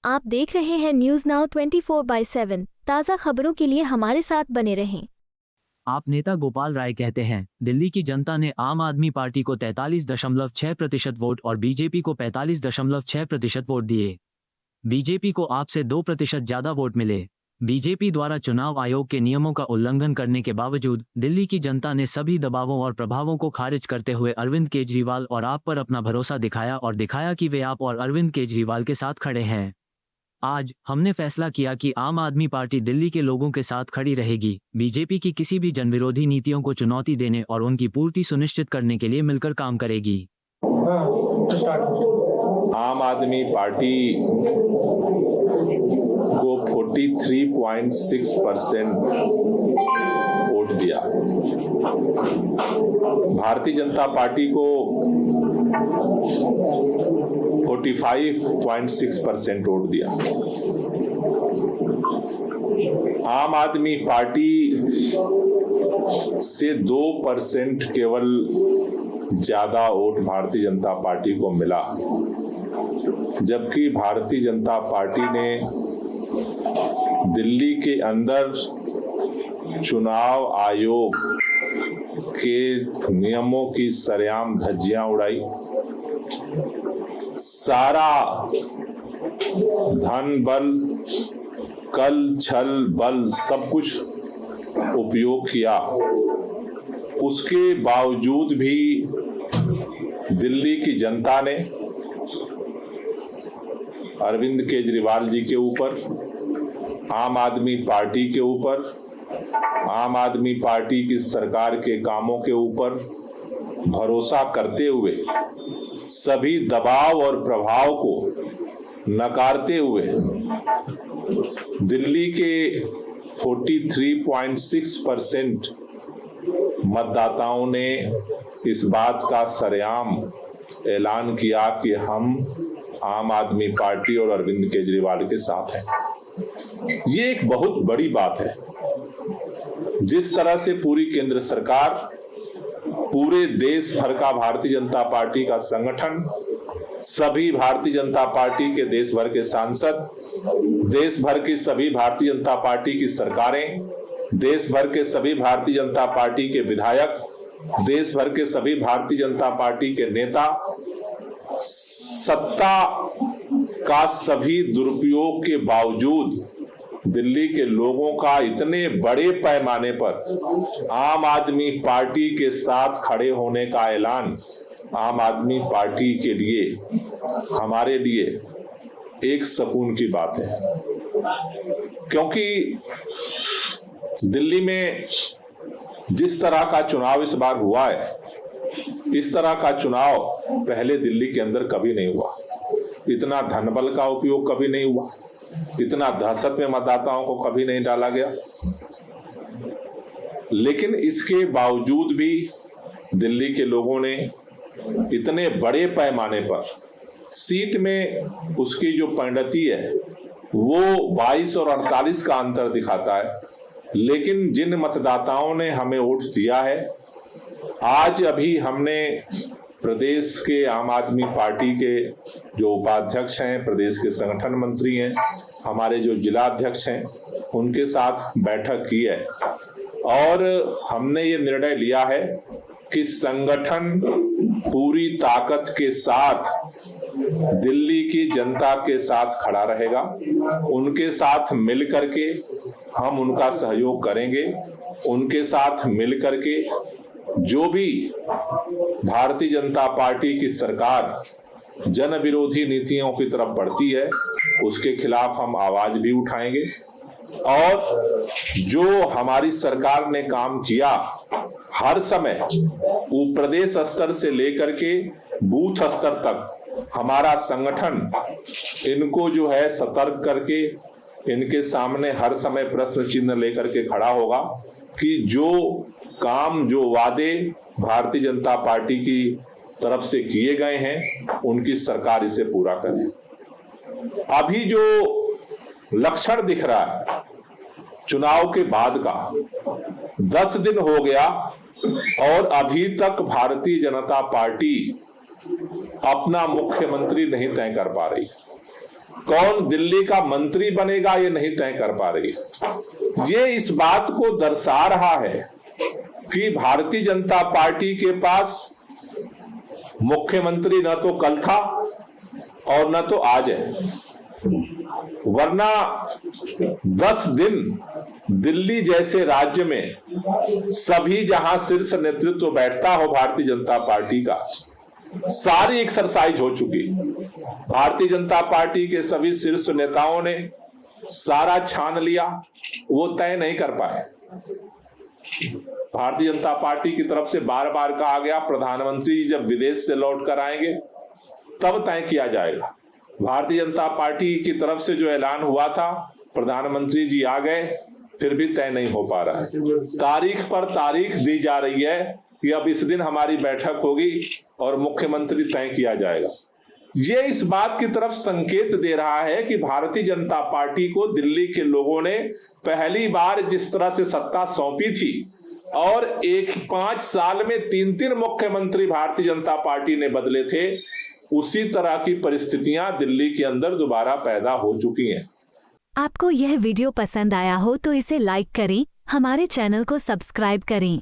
आप देख रहे हैं न्यूज नाउ 24/7। ताज़ा खबरों के लिए हमारे साथ बने रहें। आप नेता गोपाल राय कहते हैं, दिल्ली की जनता ने आम आदमी पार्टी को 43.6% वोट और बीजेपी को 45.6% वोट दिए। बीजेपी को आपसे 2% ज्यादा वोट मिले। बीजेपी द्वारा चुनाव आयोग के नियमों का उल्लंघन करने के बावजूद दिल्ली की जनता ने सभी दबावों और प्रभावों को खारिज करते हुए अरविंद केजरीवाल और आप पर अपना भरोसा दिखाया और दिखाया कि वे आप और अरविंद केजरीवाल के साथ खड़े हैं। आज हमने फैसला किया कि आम आदमी पार्टी दिल्ली के लोगों के साथ खड़ी रहेगी, बीजेपी की किसी भी जनविरोधी नीतियों को चुनौती देने और उनकी पूर्ति सुनिश्चित करने के लिए मिलकर काम करेगी। आम आदमी पार्टी को 43.6% वोट दिया, भारतीय जनता पार्टी को 45.6% वोट दिया। आम आदमी पार्टी से 2% केवल ज्यादा वोट भारतीय जनता पार्टी को मिला, जबकि भारतीय जनता पार्टी ने दिल्ली के अंदर चुनाव आयोग के नियमों की सरेआम धज्जियां उड़ाई, सारा धन बल कल छल बल सब कुछ उपयोग किया। उसके बावजूद भी दिल्ली की जनता ने अरविंद केजरीवाल जी के ऊपर, आम आदमी पार्टी के ऊपर, आम आदमी पार्टी की सरकार के कामों के ऊपर भरोसा करते हुए सभी दबाव और प्रभाव को नकारते हुए दिल्ली के 43.6% मतदाताओं ने इस बात का सरेआम ऐलान किया कि हम आम आदमी पार्टी और अरविंद केजरीवाल के साथ हैं। ये एक बहुत बड़ी बात है। जिस तरह से पूरी केंद्र सरकार, पूरे देश भर का भारतीय जनता पार्टी का संगठन, सभी भारतीय जनता पार्टी के देश भर के सांसद, देश भर की सभी भारतीय जनता पार्टी की सरकारें, देश भर के सभी भारतीय जनता पार्टी के विधायक, देश भर के सभी भारतीय जनता पार्टी के नेता, सत्ता का सभी दुरुपयोग के बावजूद दिल्ली के लोगों का इतने बड़े पैमाने पर आम आदमी पार्टी के साथ खड़े होने का ऐलान आम आदमी पार्टी के लिए, हमारे लिए एक सुकून की बात है। क्योंकि दिल्ली में जिस तरह का चुनाव इस बार हुआ है, इस तरह का चुनाव पहले दिल्ली के अंदर कभी नहीं हुआ। इतना धनबल का उपयोग कभी नहीं हुआ, इतना दहशत में मतदाताओं को कभी नहीं डाला गया। लेकिन इसके बावजूद भी दिल्ली के लोगों ने इतने बड़े पैमाने पर सीट में उसकी जो परिणति है वो 22 और 48 का अंतर दिखाता है। लेकिन जिन मतदाताओं ने हमें वोट दिया है, आज अभी हमने प्रदेश के आम आदमी पार्टी के जो उपाध्यक्ष हैं, प्रदेश के संगठन मंत्री हैं, हमारे जो जिला अध्यक्ष हैं, उनके साथ बैठक की है और हमने ये निर्णय लिया है कि संगठन पूरी ताकत के साथ दिल्ली की जनता के साथ खड़ा रहेगा। उनके साथ मिल करके हम उनका सहयोग करेंगे। उनके साथ मिल करके जो भी भारतीय जनता पार्टी की सरकार जन विरोधी नीतियों की तरफ बढ़ती है, उसके खिलाफ हम आवाज भी उठाएंगे। और जो हमारी सरकार ने काम किया, हर समय वो प्रदेश स्तर से लेकर के बूथ स्तर तक हमारा संगठन इनको जो है सतर्क करके इनके सामने हर समय प्रश्न चिन्ह लेकर के खड़ा होगा कि जो काम, जो वादे भारतीय जनता पार्टी की तरफ से किए गए हैं, उनकी सरकार इसे पूरा करे। अभी जो लक्षण दिख रहा है चुनाव के बाद का, 10 दिन हो गया और अभी तक भारतीय जनता पार्टी अपना मुख्यमंत्री नहीं तय कर पा रही। कौन दिल्ली का मंत्री बनेगा ये नहीं तय कर पा रही। ये इस बात को दर्शा रहा है कि भारतीय जनता पार्टी के पास मुख्यमंत्री न तो कल था और न तो आज है, वरना 10 दिन दिल्ली जैसे राज्य में सभी जहां शीर्ष नेतृत्व बैठता हो भारतीय जनता पार्टी का, सारी एक्सरसाइज हो चुकी। भारतीय जनता पार्टी के सभी शीर्ष नेताओं ने सारा छान लिया, वो तय नहीं कर पाए। भारतीय जनता पार्टी की तरफ से बार बार कहा गया प्रधानमंत्री जब विदेश से लौट कर आएंगे तब तय किया जाएगा। भारतीय जनता पार्टी की तरफ से जो ऐलान हुआ था प्रधानमंत्री जी आ गए, फिर भी तय नहीं हो पा रहा है। तारीख पर तारीख दी जा रही है कि अब इस दिन हमारी बैठक होगी और मुख्यमंत्री तय किया जाएगा। ये इस बात की तरफ संकेत दे रहा है कि भारतीय जनता पार्टी को दिल्ली के लोगों ने पहली बार जिस तरह से सत्ता सौंपी थी और 5 साल में 3 मुख्यमंत्री भारतीय जनता पार्टी ने बदले थे, उसी तरह की परिस्थितियां दिल्ली के अंदर दोबारा पैदा हो चुकी हैं। आपको यह वीडियो पसंद आया हो तो इसे लाइक करें, हमारे चैनल को सब्सक्राइब करें।